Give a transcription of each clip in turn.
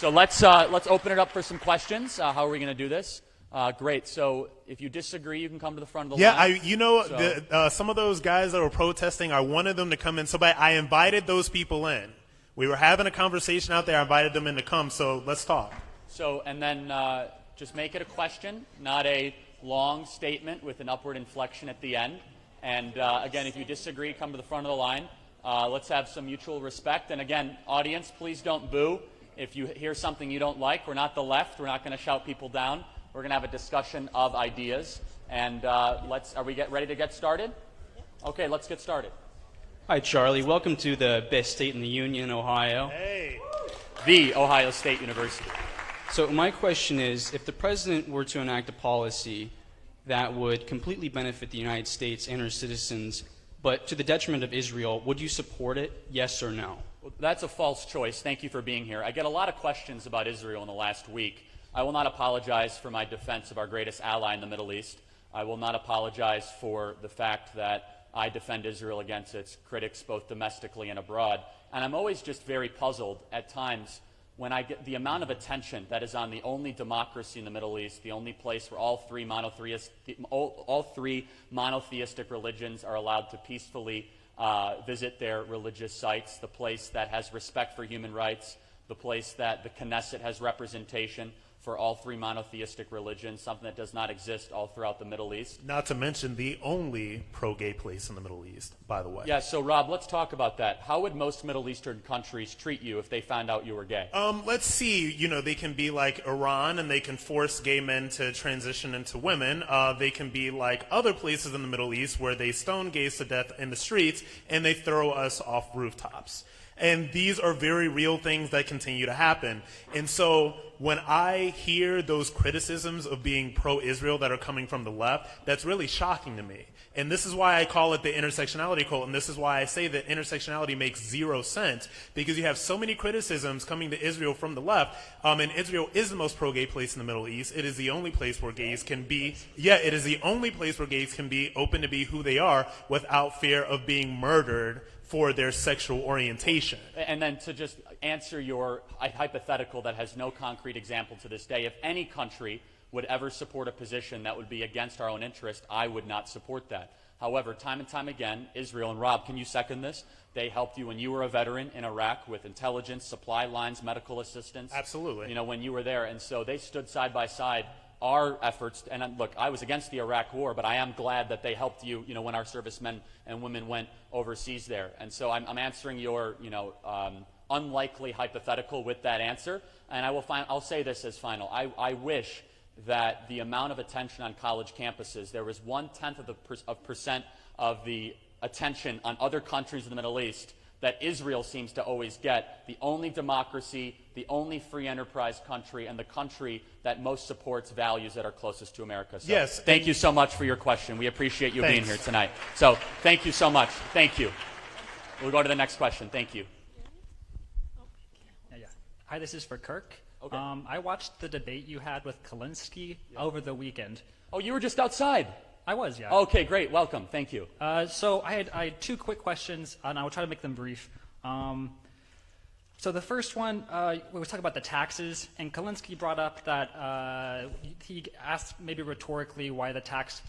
So let's open it up for some questions. How are we going to do this? Great. So if you disagree, you can come to the front of the line. Yeah, some of those guys that were protesting, I wanted them to come in. So I invited those people in. We were having a conversation out there. I invited them in to come. So let's talk. So, and then just make it a question, not a long statement with an upward inflection at the end. And again, if you disagree, come to the front of the line. Let's have some mutual respect. And again, audience, please don't boo. If you hear something you don't like, we're not the left. We're not going to shout people down. We're going to have a discussion of ideas. And are we ready to get started? Okay, let's get started. Hi, Charlie. Welcome to the best state in the union, Ohio. Hey. The Ohio State University. So my question is, if the president were to enact a policy that would completely benefit the United States and her citizens, but to the detriment of Israel, would you support it, yes or no? Well, that's a false choice. Thank you for being here. I get a lot of questions about Israel in the last week. I will not apologize for my defense of our greatest ally in the Middle East. I will not apologize for the fact that I defend Israel against its critics both domestically and abroad. And I'm always just very puzzled at times when I get the amount of attention that is on the only democracy in the Middle East, the only place where all three monotheistic religions are allowed to peacefully visit their religious sites, the place that has respect for human rights, the place that the Knesset has representation for all three monotheistic religions, something that does not exist all throughout the Middle East. Not to mention the only pro-gay place in the Middle East, by the way. Yeah, so Rob, let's talk about that. How would most Middle Eastern countries treat you if they found out you were gay? Let's see. They can be like Iran, and they can force gay men to transition into women. They can be like other places in the Middle East where they stone gays to death in the streets, and they throw us off rooftops. And these are very real things that continue to happen. And so when I hear those criticisms of being pro-Israel that are coming from the left, that's really shocking to me. And this is why I call it the intersectionality cult, and this is why I say that intersectionality makes zero sense, because you have so many criticisms coming to Israel from the left, and Israel is the most pro-gay place in the Middle East. It is the only place where gays can be, it is the only place where gays can be open to be who they are without fear of being murdered for their sexual orientation. And then to just answer your hypothetical that has no concrete example to this day, if any country would ever support a position that would be against our own interest, I would not support that. However, time and time again, Israel, and Rob, can you second this? They helped you when you were a veteran in Iraq with intelligence, supply lines, medical assistance. Absolutely. When you were there. And so they stood side by side our efforts, and look, I was against the Iraq War, but I am glad that they helped you, when our servicemen and women went overseas there. And so I'm answering your, unlikely hypothetical with that answer, and I'll say this as final. I wish that the amount of attention on college campuses, there was 0.1% of the attention on other countries in the Middle East that Israel seems to always get, the only democracy, the only free enterprise country, and the country that most supports values that are closest to America. So yes. Thank you so much for your question. We appreciate you being here tonight. So thank you so much. Thank you. We'll go to the next question. Thank you. Yeah. Hi, this is for Kirk. Okay. I watched the debate you had with Kalinske over the weekend. Oh, you were just outside. I was, yeah. Okay, great. Welcome. Thank you. So I had two quick questions, and I will try to make them brief. So the first one, we were talking about the taxes, and Kalinske brought up that he asked maybe rhetorically why the tax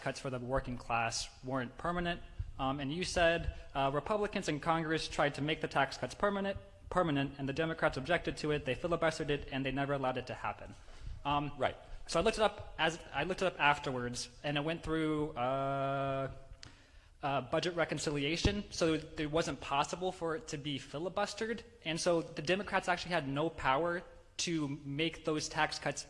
cuts for the working class weren't permanent. And you said Republicans in Congress tried to make the tax cuts permanent, and the Democrats objected to it. They filibustered it, and they never allowed it to happen. Right. So I looked it up afterwards, and it went through budget reconciliation. So it wasn't possible for it to be filibustered, and so the Democrats actually had no power to make those tax cuts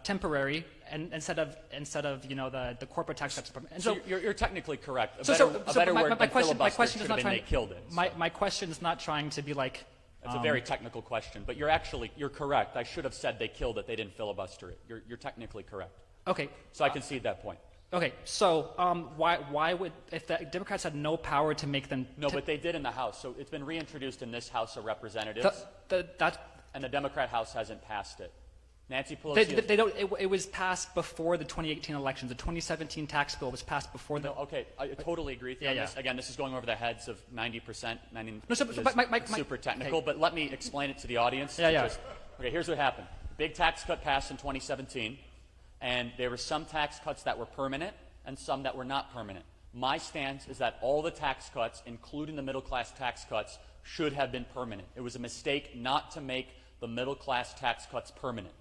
temporary, and instead of the corporate tax cuts. And so you're technically correct. A So better word my than question filibuster is should not have been trying. they killed it. My question is not trying to be like. That's a very technical question, but you're correct. I should have said they killed it. They didn't filibuster it. You're technically correct. Okay. So I concede that point. Okay. So why would, if the Democrats had no power to make them? No, but they did in the House. So it's been reintroduced in this House of Representatives, and the Democrat House hasn't passed it. Nancy Pelosi. They don't. It was passed before the 2018 elections. The 2017 tax bill was passed before the. No, okay, I totally agree with you on this. Again, this is going over the heads of 90%. Super technical, okay. but let me explain it to the audience. Okay, here's what happened. Big tax cut passed in 2017, and there were some tax cuts that were permanent and some that were not permanent. My stance is that all the tax cuts, including the middle-class tax cuts, should have been permanent. It was a mistake not to make the middle-class tax cuts permanent.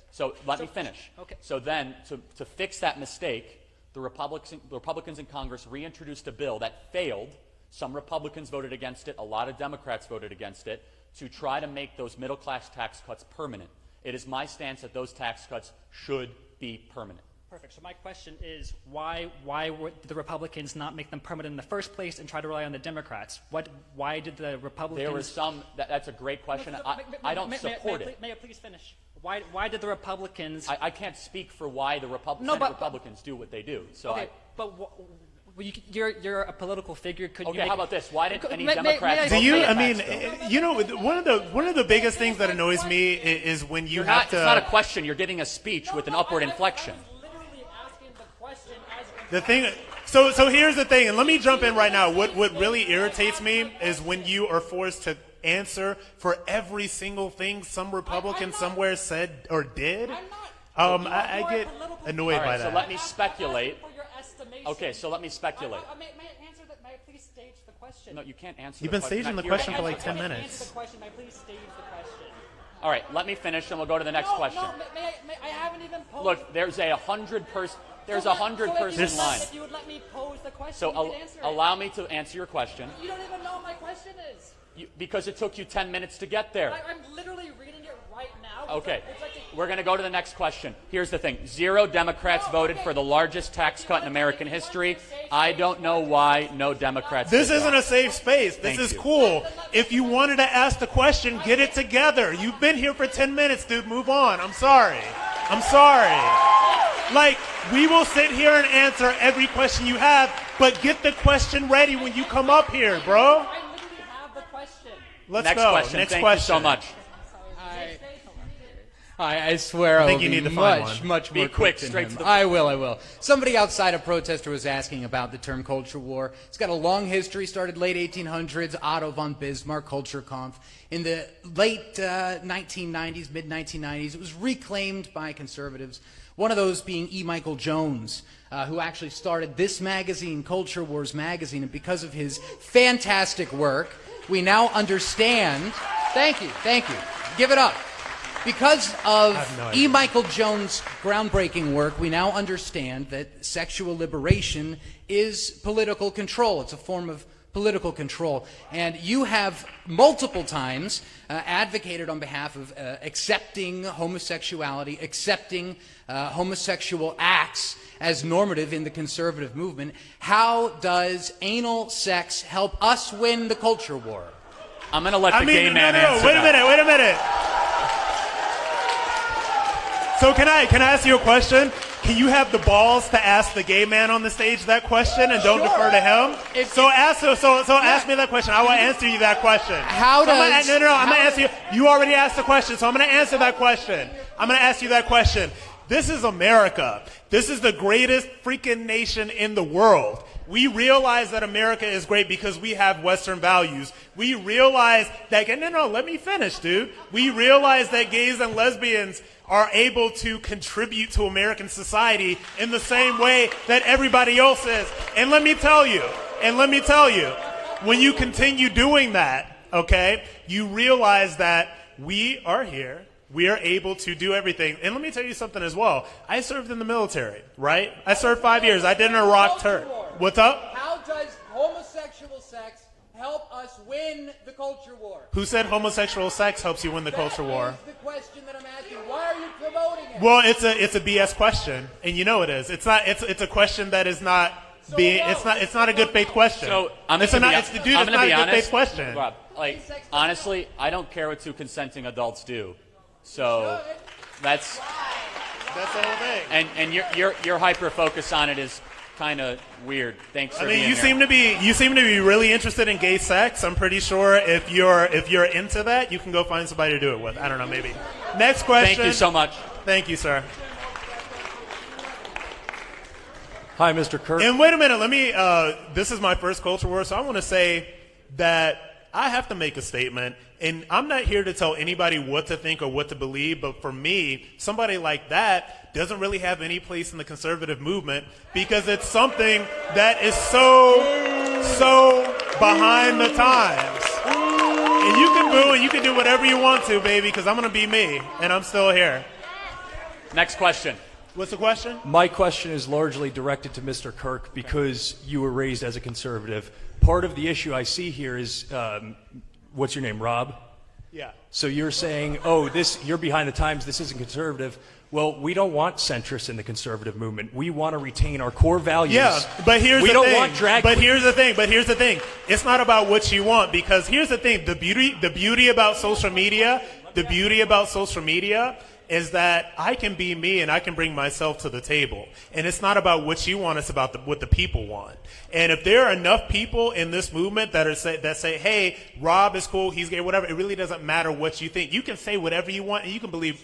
So let me finish. Okay. So then, to fix that mistake, the Republicans in Congress reintroduced a bill that failed. Some Republicans voted against it. A lot of Democrats voted against it to try to make those middle-class tax cuts permanent. It is my stance that those tax cuts should be permanent. Perfect. So my question is, why would the Republicans not make them permanent in the first place and try to rely on the Democrats? Why did the Republicans? There was some. That's a great question. I don't support it. May I please finish? Why did the Republicans? I can't speak for why the Republicans do what they do. So okay, you're a political figure. Could okay, you how about this? Why didn't any Democrats? Do you? I mean, you know, one of the biggest things that annoys me is when you have to. It's not a question. You're giving a speech with an upward inflection. The thing. So here's the thing, and let me jump in right now. What really irritates me is when you are forced to answer for every single thing some Republican somewhere said or did. I get annoyed by that. So let me speculate. Okay, so let me speculate. May I answer that? May I please stage the question? No, you can't answer. You've been staging the question for like 10 minutes. The question. May I please stage the question? All right, let me finish, and we'll go to the next question. No, I haven't even posed. Look, there's a 100-person. There's a 100-person line. If you would let me pose the question, So you could answer allow me to answer your question. You don't even know what my question is. Because it took you 10 minutes to get there. I'm literally reading it right now. Okay, we're going to go to the next question. Here's the thing. 0 Democrats voted for the largest tax cut in American history. I don't know why no Democrats This did isn't that. a safe space. This is cool. If you wanted to ask the question, get it together. You've been here for 10 minutes, dude. Move on. I'm sorry. Like, we will sit here and answer every question you have, but get the question ready when you come up here, bro. I literally have the question. Let's Next go. question. Next Thank question. you so much. I swear I think will you be need to find much one. more Be quick, straight to the I will. Somebody outside a protester was asking about the term culture war. It's got a long history, started late 1800s, Otto von Bismarck, Kulturkampf. In the late 1990s, mid-1990s, it was reclaimed by conservatives, one of those being E. Michael Jones, who actually started this magazine, Culture Wars magazine, and because of his fantastic work, we now understand. Thank you. Give it up. Because of E. Michael Jones' groundbreaking work, we now understand that sexual liberation is political control. It's a form of political control. And you have multiple times advocated on behalf of accepting homosexuality, accepting homosexual acts as normative in the conservative movement. How does anal sex help us win the culture war? I'm going to let the gay man answer Wait a minute. So can I ask you a question? Can you have the balls to ask the gay man on the stage that question and don't defer to him? Ask me that question. I will answer you that question. I'm gonna answer you. You already asked the question, so I'm gonna answer that question. I'm gonna ask you that question. This is America. This is the greatest freaking nation in the world. We realize that America is great because we have Western values. We realize that, let me finish, dude. We realize that gays and lesbians are able to contribute to American society in the same way that everybody else is. And let me tell you, when you continue doing that, okay, you realize that we are here. We are able to do everything. And let me tell you something as well. I served in the military, right? I served 5 years. I did an Iraq tour. What's up? How does homosexual sex help us win the culture war? Who said homosexual sex helps you win the culture war? That's the question that I'm asking. Why are you promoting it? Well, it's a BS question, and you know it is. It's a question that is not it's not a good faith question. So I'm going to be honest. It's not a good faith question. Rob, honestly, I don't care what 2 consenting adults do. So that's the whole thing. And your hyper focus on it is kind of weird. Thanks for being here. You seem to be really interested in gay sex. I'm pretty sure if you're into that, you can go find somebody to do it with. I don't know, maybe Next question. Thank you so much. Thank you, sir. Hi, Mr. Kirk. And wait a minute, let me, this is my first culture war, so I want to say that I have to make a statement, and I'm not here to tell anybody what to think or what to believe, but for me, somebody like that doesn't really have any place in the conservative movement because it's something that is so behind the times. And you can boo and you can do whatever you want to, baby, because I'm going to be me, and I'm still here. Next question. What's the question? My question is largely directed to Mr. Kirk because you were raised as a conservative. Part of the issue I see here is, what's your name, Rob? Yeah. So you're saying, oh, you're behind the times, this isn't conservative. Well, we don't want centrists in the conservative movement. We want to retain our core values. Yeah, but here's the thing. We don't want drag. But here's the thing. It's not about what you want, because here's the thing. The beauty about social media is that I can be me and I can bring myself to the table. And it's not about what you want, it's about what the people want. And if there are enough people in this movement that say, hey, Rob is cool, he's gay, whatever, it really doesn't matter what you think. You can say whatever you want and you can believe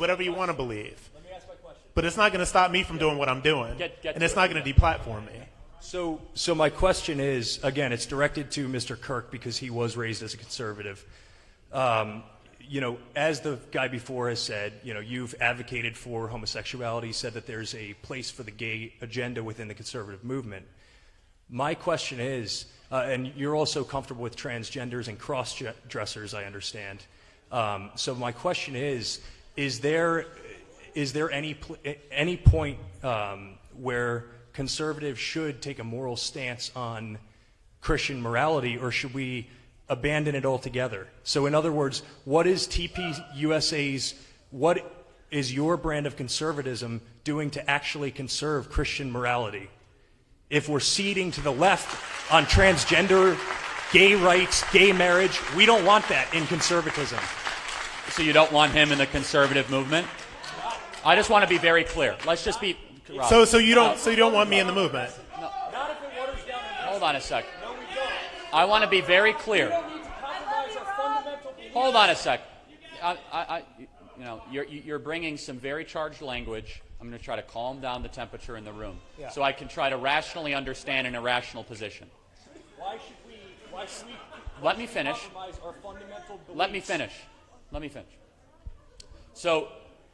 whatever you want to believe. Let me ask my question. But it's not going to stop me from doing what I'm doing. And it's not going to deplatform me. So my question is, again, it's directed to Mr. Kirk because he was raised as a conservative. As the guy before has said, you've advocated for homosexuality, said that there's a place for the gay agenda within the conservative movement. My question is, and you're also comfortable with transgenders and cross-dressers, I understand. So my question is there any point where conservatives should take a moral stance on Christian morality, or should we abandon it altogether? So in other words, what is what is your brand of conservatism doing to actually conserve Christian morality? If we're ceding to the left on transgender, gay rights, gay marriage, we don't want that in conservatism. So you don't want him in the conservative movement? I just want to be very clear. Let's just be... Rob. So you don't want me in the movement? No. Hold on a sec. I want to be very clear. Hold on a sec. You're bringing some very charged language. I'm going to try to calm down the temperature in the room, so I can try to rationally understand an irrational position. Why should we Let me finish. compromise our fundamental beliefs? Let me finish. So,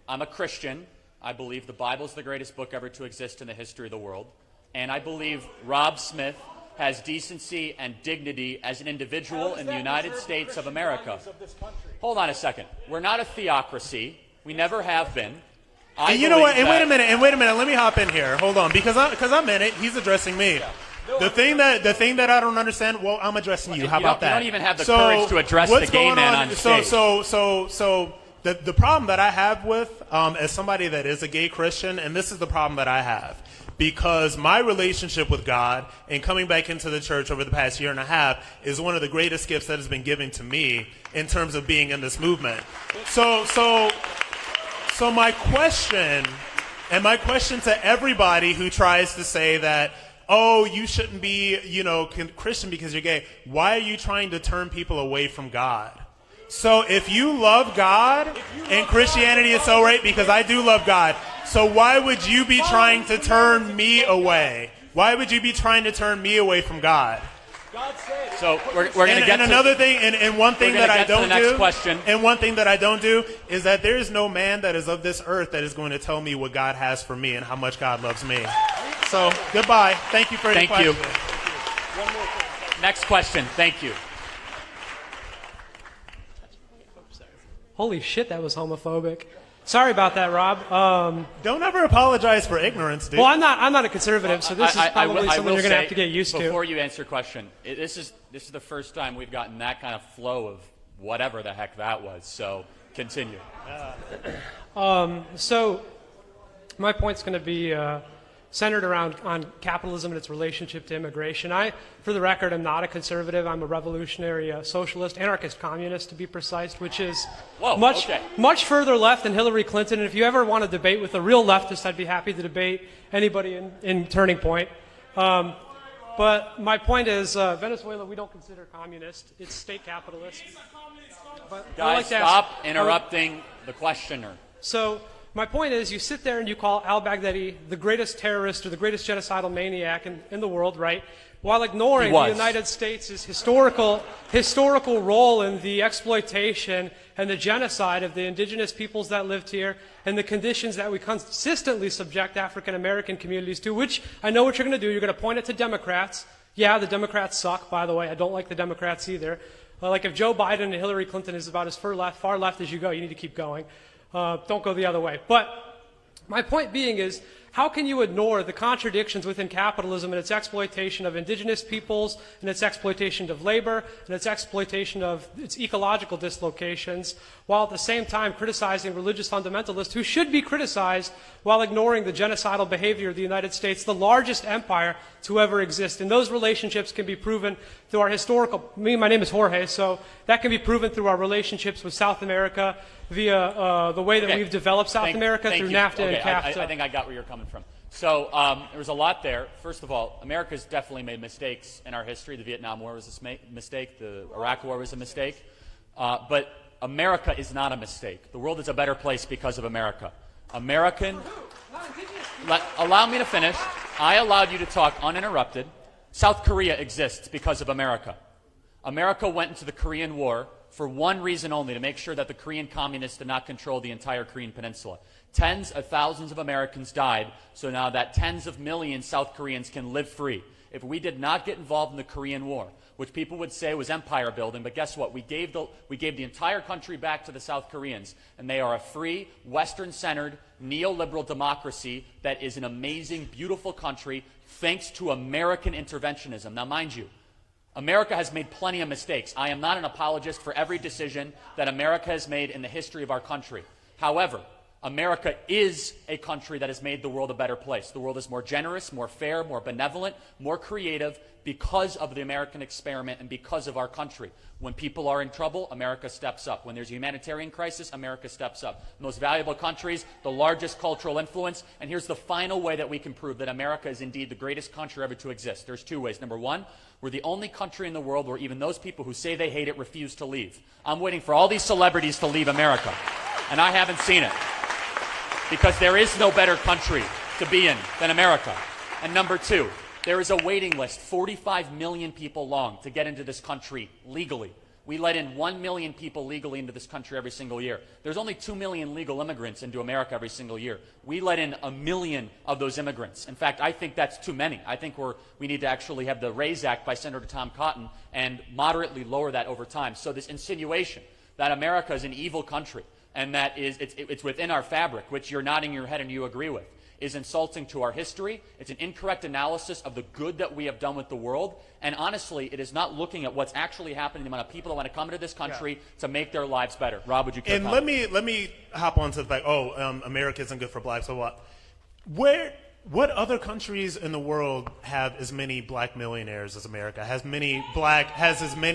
I'm a Christian. I believe the Bible is the greatest book ever to exist in the history of the world, and I believe Rob Smith has decency and dignity as an individual in the United States of America. Hold on a second. We're not a theocracy. We never have been. And you know what? And wait a minute. Let me hop in here. Hold on, because I'm in it. He's addressing me. Yeah. The thing that I don't understand. Well, I'm addressing you. How about that? You don't even have the courage to address the gay man on stage. So the problem that I have with as somebody that is a gay Christian, and this is the problem that I have. Because my relationship with God and coming back into the church over the past year and a half is one of the greatest gifts that has been given to me in terms of being in this movement. So my question to everybody who tries to say that, oh, you shouldn't be, Christian because you're gay. Why are you trying to turn people away from God? So if you love God, and Christianity is so right, because I do love God, so why would you be trying to turn me away? Why would you be trying to turn me away from God? So we're going to get to another thing, and one thing that I don't do, question. And one thing that I don't do is that there is no man that is of this earth that is going to tell me what God has for me and how much God loves me. So goodbye. Thank you for the question. Thank you. Next question. Thank you. Holy shit, that was homophobic. Sorry about that, Rob. Don't ever apologize for ignorance, dude. Well, I'm not a conservative, so this is probably something you're going to have to get used to. Before you answer your question, this is the first time we've gotten that kind of flow of whatever the heck that was. So continue. So my point's going to be centered around on capitalism and its relationship to immigration. For the record, am not a conservative. I'm a revolutionary socialist, anarchist communist, to be precise, which is much further left than Hillary Clinton. And if you ever want to debate with a real leftist, I'd be happy to debate anybody in Turning Point. But my point is, Venezuela, we don't consider communist. It's state capitalist. But I'd Guys, like to stop ask- interrupting the questioner. So my point is, you sit there and you call al-Baghdadi the greatest terrorist or the greatest genocidal maniac in the world, right? While ignoring He the was. United States' historical role in the exploitation and the genocide of the indigenous peoples that lived here and the conditions that we consistently subject African American communities to, which I know what you're going to do. You're going to point it to Democrats. Yeah, the Democrats suck, by the way. I don't like the Democrats either. Like if Joe Biden and Hillary Clinton is about as far left as you go, you need to keep going. Don't go the other way. But my point being is, how can you ignore the contradictions within capitalism and its exploitation of indigenous peoples and its exploitation of labor and its exploitation of its ecological dislocations, while at the same time criticizing religious fundamentalists who should be criticized, while ignoring the genocidal behavior of the United States, the largest empire to ever exist? And those relationships can be proven through our my name is Jorge, so that can be proven through our relationships with South America via the way that Okay. we've developed South America Thank through you. NAFTA Okay, and CAFTA. I think I got where you're coming from. So there was a lot there. First of all, America's definitely made mistakes in our history. The Vietnam War was a mistake. The Iraq War was a mistake. But America is not a mistake. The world is a better place because of America. Allow me to finish. I allowed you to talk uninterrupted. South Korea exists because of America. America went into the Korean War for one reason only, to make sure that the Korean communists did not control the entire Korean peninsula. Tens of thousands of Americans died, so now that tens of millions South Koreans can live free. If we did not get involved in the Korean War, which people would say was empire building, but guess what? We gave the entire country back to the South Koreans, and they are a free, Western-centered, neoliberal democracy that is an amazing, beautiful country thanks to American interventionism. Now, mind you, America has made plenty of mistakes. I am not an apologist for every decision that America has made in the history of our country. However, America is a country that has made the world a better place. The world is more generous, more fair, more benevolent, more creative because of the American experiment and because of our country. When people are in trouble, America steps up. When there's a humanitarian crisis, America steps up. Most valuable countries, the largest cultural influence, and here's the final way that we can prove that America is indeed the greatest country ever to exist. There's two ways. Number one, we're the only country in the world where even those people who say they hate it refuse to leave. I'm waiting for all these celebrities to leave America, and I haven't seen it. Because there is no better country to be in than America. And number two, there is a waiting list, 45 million people long, to get into this country legally. We let in 1 million people legally into this country every single year. There's only 2 million legal immigrants into America every single year. We let in 1 million of those immigrants. In fact, I think that's too many. I think we need to actually have the RAISE Act by Senator Tom Cotton and moderately lower that over time. So this insinuation that America is an evil country and that it's within our fabric, which you're nodding your head and you agree with, is insulting to our history. It's an incorrect analysis of the good that we have done with the world. And honestly, it is not looking at what's actually happening to the amount of people that want to come into this country to make their lives better. Rob, would you care to And comment? let me hop onto the fact, America isn't good for blacks, so what? What other countries in the world have as many black millionaires as America? Has as many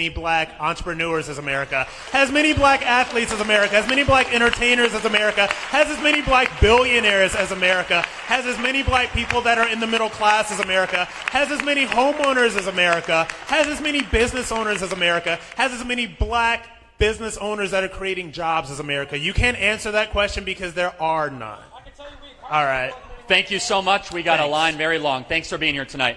black entrepreneurs as America? Has many black athletes as America? Has many black entertainers as America? Has as many black billionaires as America? Has as many black people that are in the middle class as America? Has as many homeowners as America? Has as many business owners as America? Has as many black business owners that are creating jobs as America? You can't answer that question because there are none. All right. Thank you so much. We got a line very long. Thanks for being here tonight.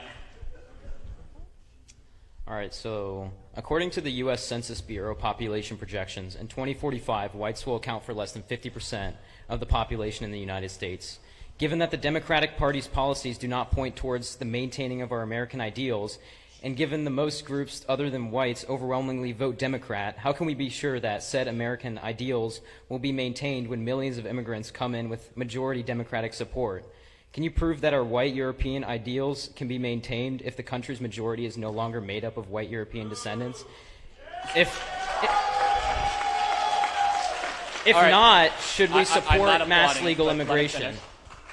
All right, so according to the U.S. Census Bureau population projections, in 2045, whites will account for less than 50% of the population in the United States. Given that the Democratic Party's policies do not point towards the maintaining of our American ideals, and given the most groups other than whites overwhelmingly vote Democrat, how can we be sure that said American ideals will be maintained when millions of immigrants come in with majority Democratic support? Can you prove that our white European ideals can be maintained if the country's majority is no longer made up of white European descendants? If right. not, should we I'm support not mass applauding, legal but let me immigration?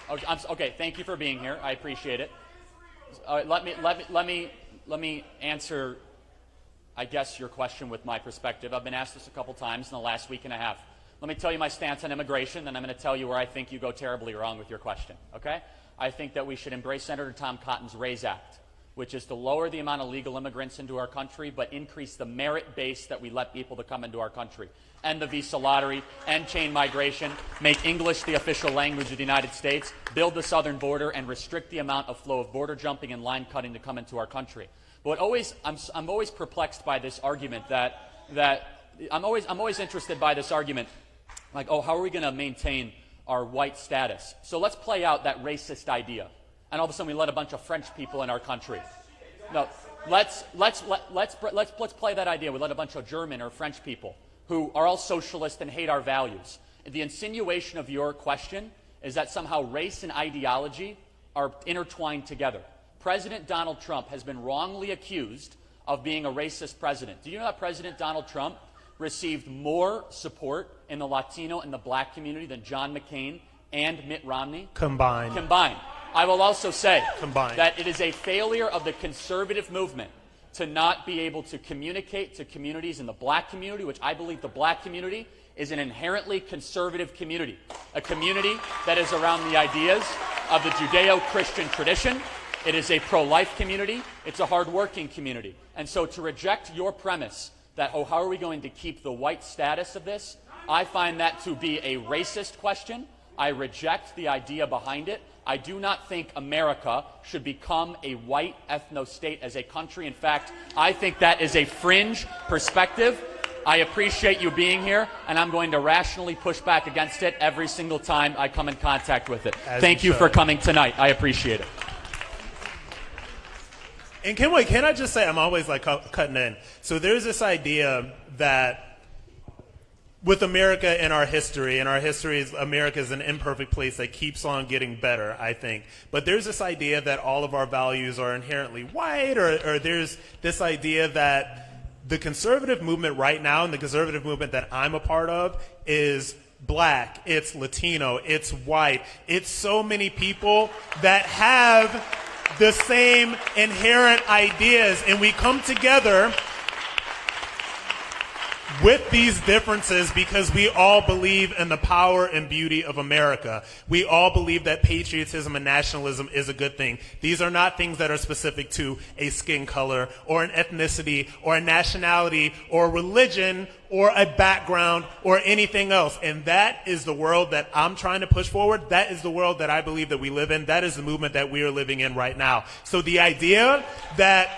finish. Okay, thank you for being here. I appreciate it. Let me answer, I guess, your question with my perspective. I've been asked this a couple times in the last week and a half. Let me tell you my stance on immigration, then I'm going to tell you where I think you go terribly wrong with your question, okay? I think that we should embrace Senator Tom Cotton's RAISE Act, which is to lower the amount of legal immigrants into our country, but increase the merit base that we let people to come into our country. End the visa lottery, end chain migration, make English the official language of the United States, build the southern border, and restrict the amount of flow of border jumping and line cutting to come into our country. But I'm always perplexed by this argument I'm always interested by this argument, like, oh, how are we going to maintain our white status? So let's play out that racist idea, and all of a sudden we let a bunch of French people in our country. No, let's play that idea. We let a bunch of German or French people who are all socialist and hate our values. The insinuation of your question is that somehow race and ideology are intertwined together. President Donald Trump has been wrongly accused of being a racist president. Do you know that President Donald Trump received more support in the Latino and the black community than John McCain and Mitt Romney? Combined. I will also say Combined. that it is a failure of the conservative movement to not be able to communicate to communities in the black community, which I believe the black community is an inherently conservative community, a community that is around the ideas of the Judeo-Christian tradition. It is a pro-life community. It's a hard-working community. And so to reject your premise that, oh, how are we going to keep the white status of this, I find that to be a racist question. I reject the idea behind it. I do not think America should become a white ethno-state as a country. In fact, I think that is a fringe perspective. I appreciate you being here, and I'm going to rationally push back against it every single time I come in contact with it. Thank you for coming tonight. I appreciate it. And can I just say, I'm always like cutting in. So there's this idea that with America and our history is America is an imperfect place that keeps on getting better, I think. But there's this idea that all of our values are inherently white, or there's this idea that the conservative movement right now, and the conservative movement that I'm a part of, is black, it's Latino, it's white. It's so many people that have the same inherent ideas, and we come together with these differences because we all believe in the power and beauty of America. We all believe that patriotism and nationalism is a good thing. These are not things that are specific to a skin color or an ethnicity or a nationality or a religion or a background or anything else. And that is the world that I'm trying to push forward. That is the world that I believe that we live in. That is the movement that we are living in right now. So the idea that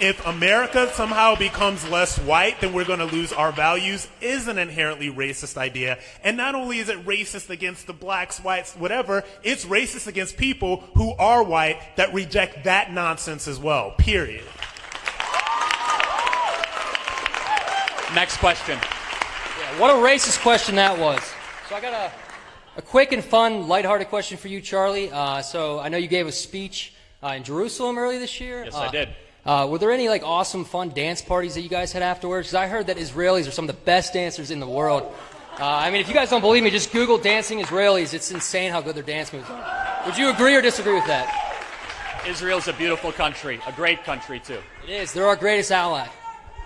if America somehow becomes less white, then we're going to lose our values is an inherently racist idea. And not only is it racist against the blacks, whites, whatever, it's racist against people who are white that reject that nonsense as well, period. Next question. Yeah, what a racist question that was. So I got a quick and fun, lighthearted question for you, Charlie. So I know you gave a speech in Jerusalem earlier this year. Yes, I did. Were there any like awesome, fun dance parties that you guys had afterwards? Because I heard that Israelis are some of the best dancers in the world. I mean, if you guys don't believe me, just Google dancing Israelis. It's insane how good their dance moves are. Would you agree or disagree with that? Israel's a beautiful country, a great country too. It is. They're our greatest ally.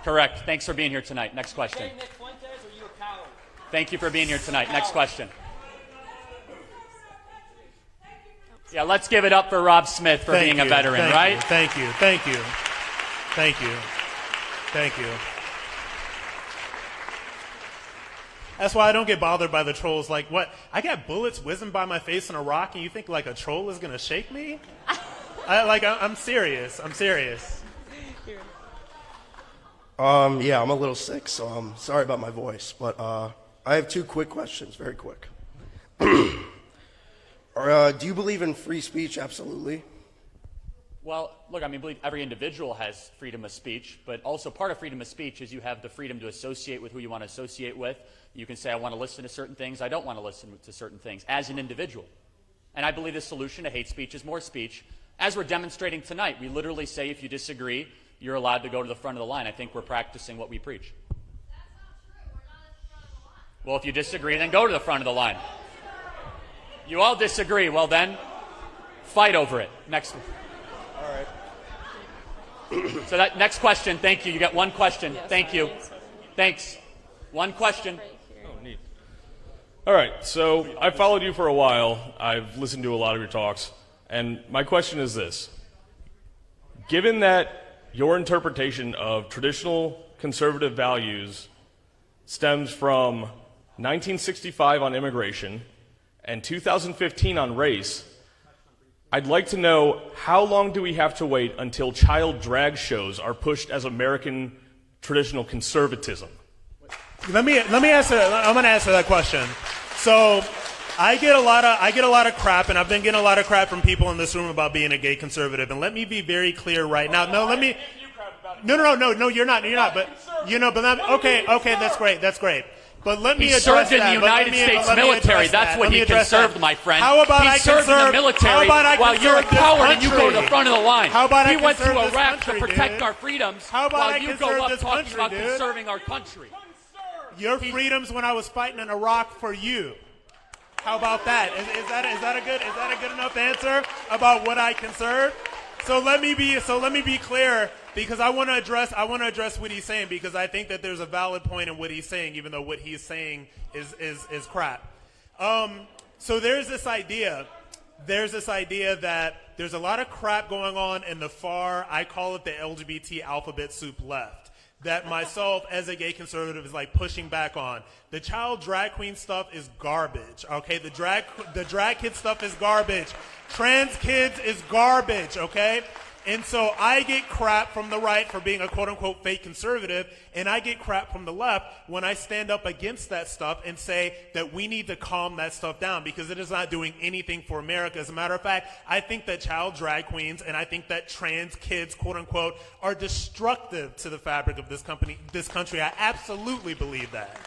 Correct. Thanks for being here tonight. Next question. Hey, Nick Fuentes, are you a coward? Thank you for being here tonight. Next question. Yeah, let's give it up for Rob Smith for being a veteran, right? Thank you. That's why I don't get bothered by the trolls. Like, what? I got bullets whizzing by my face in a rock, and you think like a troll is gonna shake me? I'm serious. Yeah, I'm a little sick, so I'm sorry about my voice. But I have two quick questions, very quick. Do you believe in free speech? Absolutely. Well, look, I believe every individual has freedom of speech, but also part of freedom of speech is you have the freedom to associate with who you want to associate with. You can say, I want to listen to certain things, I don't want to listen to certain things, as an individual. And I believe the solution to hate speech is more speech. As we're demonstrating tonight, we literally say if you disagree, you're allowed to go to the front of the line. I think we're practicing what we preach. That's not true. We're not at the front of the line. Well, if you disagree, then go to the front of the line. You all disagree. Well, then, fight over it. Next one. All right. So that next question. Thank you. You got one question. Yes, Thank you. Thanks. One question. Oh, neat. All right. So I've followed you for a while. I've listened to a lot of your talks. And my question is this. given that your interpretation of traditional conservative values stems from 1965 on immigration and 2015 on race, I'd like to know, how long do we have to wait until child drag shows are pushed as American traditional conservatism? Let me answer. I'm going to answer that question. So, I get a lot of crap, and I've been getting a lot of crap from people in this room about being a gay conservative. And let me be very clear right now. No, you're not. But okay, that's great. But let me He address served in that. the But United States military. That's what he conserved, my friend. How about he I served in the conserve- military how about I while you're a conserve this coward and you go to the country? front of the line. How about he I went to conserve this Iraq country, to protect dude? our freedoms How about while I you conserve go up this talking country, about dude? conserving our country. Your freedoms when I was fighting in Iraq for you. How about that? Is that a good enough answer about what I conserve? So let me be clear, because I want to address what he's saying, because I think that there's a valid point in what he's saying, even though what he's saying is crap. So there's this idea that there's a lot of crap going on in the far, I call it the LGBT alphabet soup left, that myself as a gay conservative is like pushing back on. The child drag queen stuff is garbage, okay? The drag kid stuff is garbage. Trans kids is garbage, okay? And so I get crap from the right for being a quote-unquote fake conservative, and I get crap from the left when I stand up against that stuff and say that we need to calm that stuff down, because it is not doing anything for America. As a matter of fact, I think that child drag queens and I think that trans kids, quote-unquote, are destructive to the fabric of this country. I absolutely believe that.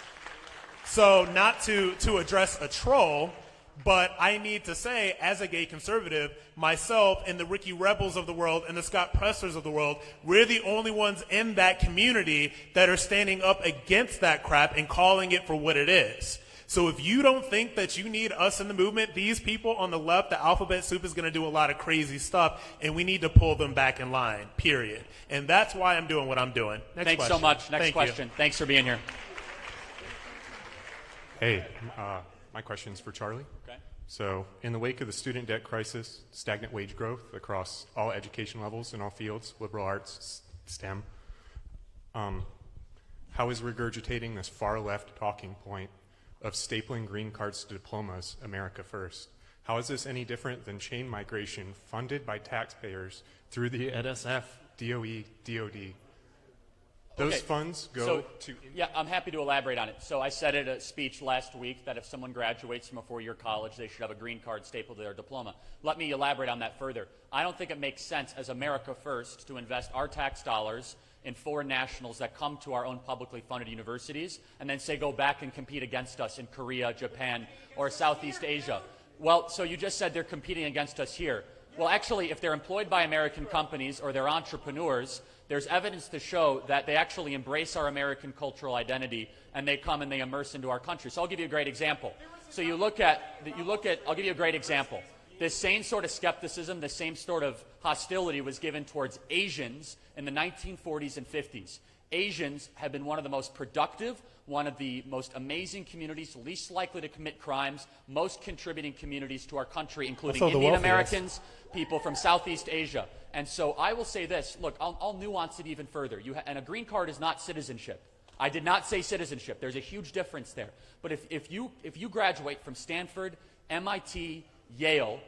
So not to address a troll, but I need to say, as a gay conservative, myself and the Ricky Rebels of the world and the Scott Pressers of the world, we're the only ones in that community that are standing up against that crap and calling it for what it is. So if you don't think that you need us in the movement, these people on the left, the alphabet soup is going to do a lot of crazy stuff, and we need to pull them back in line, period. And that's why I'm doing what I'm doing. Thanks so much. Next question. Thanks for being here. Hey, my question's for Charlie. Okay. So, in the wake of the student debt crisis, stagnant wage growth across all education levels in all fields, liberal arts, STEM, how is regurgitating this far left talking point of stapling green cards to diplomas America first? How is this any different than chain migration funded by taxpayers through the NSF, DOE, DOD? Those funds go to... Yeah, I'm happy to elaborate on it. So I said at a speech last week that if someone graduates from a four-year college, they should have a green card stapled to their diploma. Let me elaborate on that further. I don't think it makes sense as America First to invest our tax dollars in foreign nationals that come to our own publicly funded universities and then say go back and compete against us in Korea, Japan, or Southeast Asia. Well, so you just said they're competing against us here. Well, actually, if they're employed by American companies or they're entrepreneurs, there's evidence to show that they actually embrace our American cultural identity and they come and they immerse into our country. So I'll give you a great example. So I'll give you a great example. This same sort of skepticism, the same sort of hostility was given towards Asians in the 1940s and 50s. Asians have been one of the most productive, one of the most amazing communities, least likely to commit crimes, most contributing communities to our country, including Indian Americans, people from Southeast Asia. And so I will say this. Look, I'll nuance it even further. And a green card is not citizenship. I did not say citizenship. There's a huge difference there. But if you graduate from Stanford, MIT, Yale,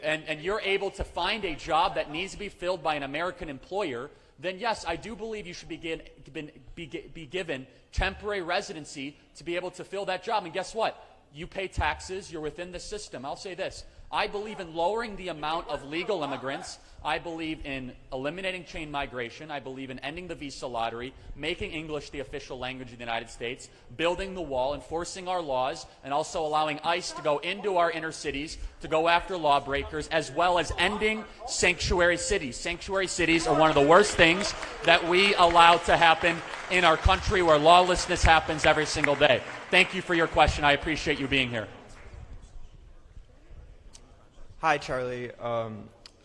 and you're able to find a job that needs to be filled by an American employer, then yes, I do believe you should be given temporary residency to be able to fill that job. And guess what? You pay taxes. You're within the system. I'll say this. I believe in lowering the amount of legal immigrants. I believe in eliminating chain migration. I believe in ending the visa lottery, making English the official language of the United States, building the wall, enforcing our laws, and also allowing ICE to go into our inner cities to go after lawbreakers, as well as ending sanctuary cities. Sanctuary cities are one of the worst things that we allow to happen in our country, where lawlessness happens every single day. Thank you for your question. I appreciate you being here. Hi, Charlie.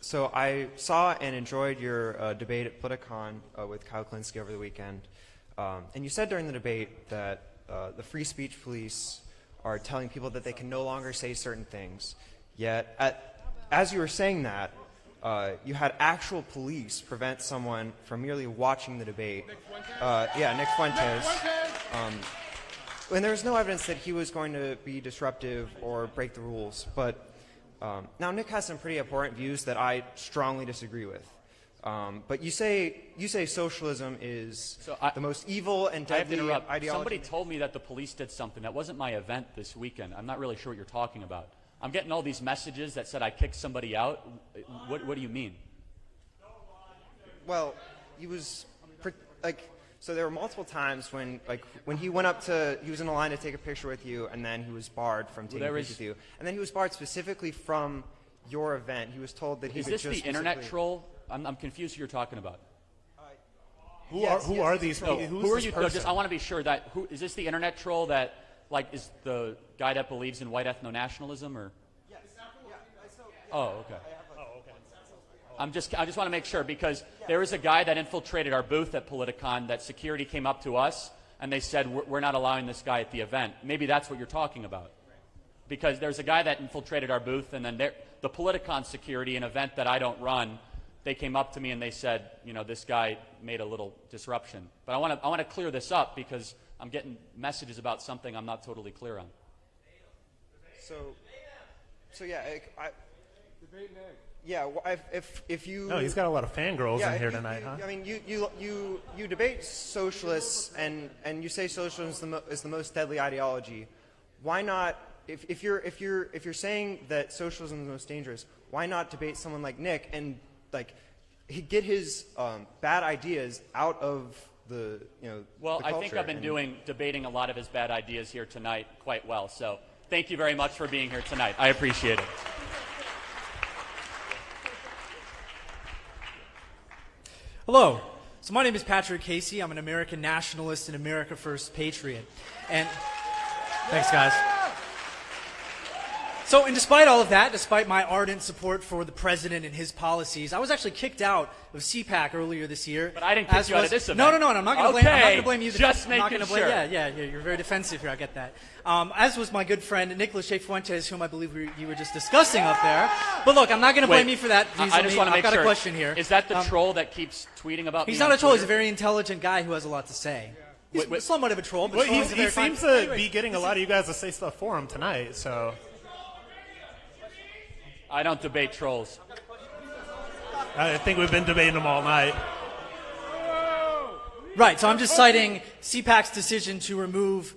So I saw and enjoyed your debate at Politicon with Kyle Klinsky over the weekend. And you said during the debate that the free speech police are telling people that they can no longer say certain things. Yet, as you were saying that, you had actual police prevent someone from merely watching the debate. Nick Fuentes. And there was no evidence that he was going to be disruptive or break the rules. But now Nick has some pretty important views that I strongly disagree with. But you say socialism is the most evil and I have to deadly interrupt. ideology. Somebody told me that the police did something. That wasn't my event this weekend. I'm not really sure what you're talking about. I'm getting all these messages that said I kicked somebody out. What do you mean? Well, he was so there were multiple times when he went up to, he was in a line to take a picture with you, and then he was barred from taking a picture with you, and then he was barred specifically from your event. He was told that he Is could this just the internet troll? I'm confused who you're talking about. Who are these people? Who are you? No, I want to be sure that is this the internet troll that is the guy that believes in white ethno-nationalism or? Yes. Oh, okay. I just want to make sure, because there was a guy that infiltrated our booth at Politicon that security came up to us and they said, we're not allowing this guy at the event. Maybe that's what you're talking about. Because there's a guy that infiltrated our booth, and then the Politicon security, an event that I don't run, they came up to me and they said, this guy made a little disruption. But I want to clear this up, because I'm getting messages about something I'm not totally clear on. So yeah, yeah. If you. No, he's got a lot of fangirls in here tonight, huh? I mean, you debate socialists and you say socialism is the most deadly ideology. Why not? If you're saying that socialism is the most dangerous, why not debate someone like Nick and get his bad ideas out of the Well, the I think culture? I've been debating a lot of his bad ideas here tonight quite well. So thank you very much for being here tonight. I appreciate it. Hello. So my name is Patrick Casey. I'm an American nationalist and America First patriot. And thanks, guys. So, and despite all of that, despite my ardent support for the president and his policies, I was actually kicked out of CPAC earlier this year. But I didn't kick you out of this event. No, and I'm not going to blame. I'm not going to blame you. Just I'm not making gonna blame, sure. Yeah, you're very defensive here. I get that. As was my good friend Nicholas J. Fuentes, whom I believe you were just discussing up there. But look, I'm not going to blame you for that. I just want to make I've got sure. a question here. Is that the troll that keeps tweeting about He's me not on a troll. He's a Twitter? very intelligent guy who has a lot to say. He's somewhat of a troll, but Well, trolling's a he very fine- seems to Anyway, be getting a lot of you guys to say stuff for him tonight, so. I don't debate trolls. I think we've been debating them all night. Right, so I'm just citing CPAC's decision to remove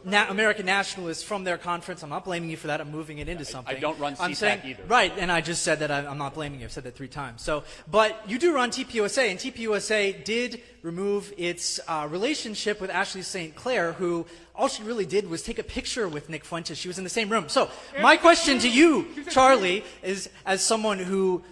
American nationalists from their conference. I'm not blaming you for that. I'm moving it into something. I don't run I'm CPAC saying, either. Right, and I just said that I'm not blaming you. I've said that 3 times. So, but you do run TPUSA, and TPUSA did remove its relationship with Ashley St. Clair, who all she really did was take a picture with Nick Fuentes. She was in the same room. So my question to you, Charlie, is as someone who,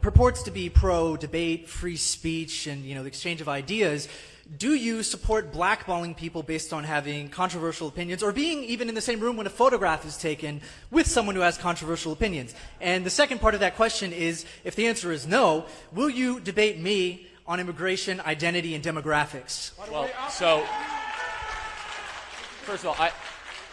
purports to be pro-debate, free speech, and, the exchange of ideas, do you support blackballing people based on having controversial opinions, or being even in the same room when a photograph is taken with someone who has controversial opinions? And the second part of that question is, if the answer is no, will you debate me on immigration, identity, and demographics? Well, so first of all,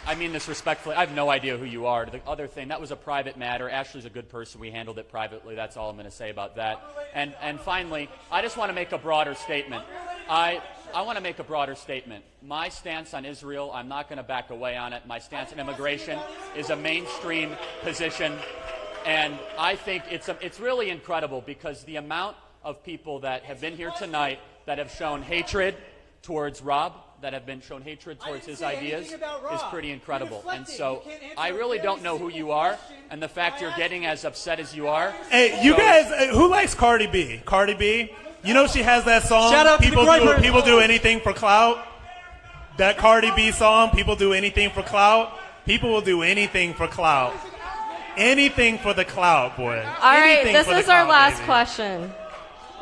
I mean this respectfully. I have no idea who you are. The other thing, that was a private matter. Ashley's a good person. We handled it privately. That's all I'm going to say about that. And finally, I just want to make a broader statement. I want to make a broader statement. My stance on Israel, I'm not going to back away on it. My stance on immigration is a mainstream position. And I think it's really incredible, because the amount of people that have been here tonight that have shown hatred towards Rob, that have been shown hatred towards his ideas, is pretty incredible. And so I really don't know who you are, and the fact you're getting as upset as you are. Hey, you guys, who likes Cardi B? Cardi B? You know she has that song, Shout out to the Groyper. People Do Anything for Clout? That Cardi B song, People Do Anything for Clout? People will do anything for clout. Anything for the clout, boy. All right, Anything this for the is our clout, last baby. question.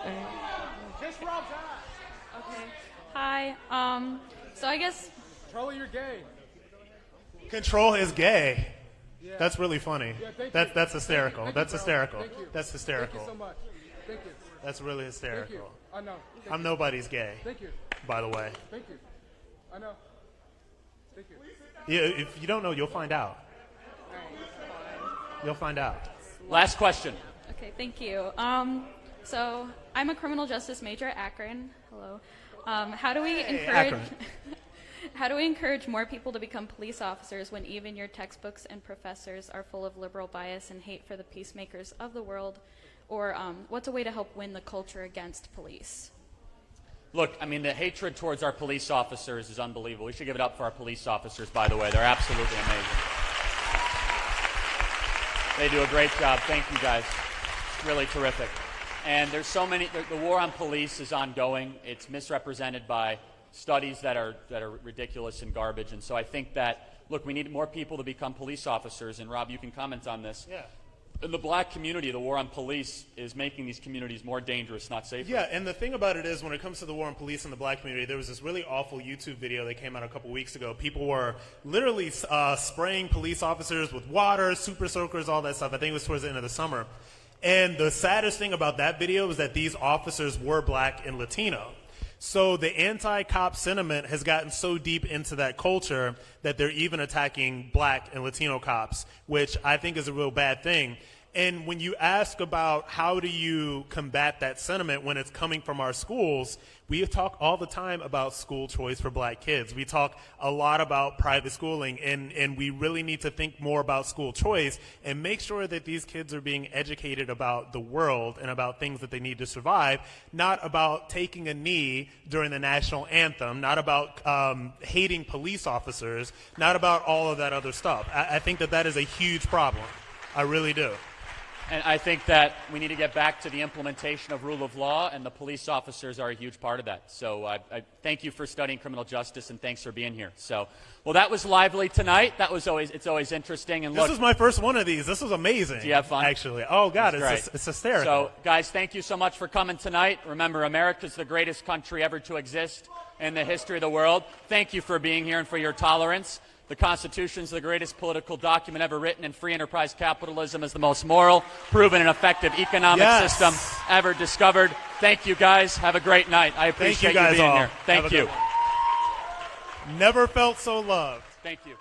Okay. Hi. So I guess. Charlie, you're gay. Control is gay. Yeah. That's really funny. Yeah, thank you. That's hysterical. Thank you, That's bro. hysterical. Thank you. That's hysterical. Thank you so much. Thank you. That's really Thank hysterical. you. I know. Thank I'm you. nobody's gay. Thank you. By the way. Thank you. I know. Thank you. Yeah, if you don't know, you'll find out. You'll find out. Last question. Okay, thank you. So I'm a criminal justice major at Akron. Hello. How do we encourage? Akron. How do we encourage more people to become police officers when even your textbooks and professors are full of liberal bias and hate for the peacemakers of the world? Or what's a way to help win the culture against police? Look, I mean, the hatred towards our police officers is unbelievable. We should give it up for our police officers, by the way. They're absolutely amazing. They do a great job. Thank you, guys. It's really terrific. And there's so many, the war on police is ongoing. It's misrepresented by studies that are ridiculous and garbage. And so I think that, look, we need more people to become police officers. And Rob, you can comment on this. Yeah. In the black community, the war on police is making these communities more dangerous, not safer. Yeah, and the thing about it is when it comes to the war on police in the black community, there was this really awful YouTube video that came out a couple weeks ago. People were literally spraying police officers with water, super soakers, all that stuff. I think it was towards the end of the summer. And the saddest thing about that video is that these officers were black and Latino. So the anti-cop sentiment has gotten so deep into that culture that they're even attacking black and Latino cops, which I think is a real bad thing. And when you ask about how do you combat that sentiment when it's coming from our schools, we talk all the time about school choice for black kids. We talk a lot about private schooling, and we really need to think more about school choice and make sure that these kids are being educated about the world and about things that they need to survive, not about taking a knee during the national anthem, not about hating police officers, not about all of that other stuff. I think that that is a huge problem. I really do. And I think that we need to get back to the implementation of rule of law, and the police officers are a huge part of that. So I thank you for studying criminal justice, and thanks for being here. So, well, that was lively tonight. It's always interesting. And this was my first one of these. This was amazing. Do you have fun? Actually. Oh, God, it's hysterical. So, guys, thank you so much for coming tonight. Remember, America's the greatest country ever to exist in the history of the world. Thank you for being here and for your tolerance. The Constitution is the greatest political document ever written, and free enterprise capitalism is the most moral, proven, and effective economic system ever discovered. Thank you, guys. Have a great night. I appreciate you being here. Thank you. Never felt so loved. Thank you.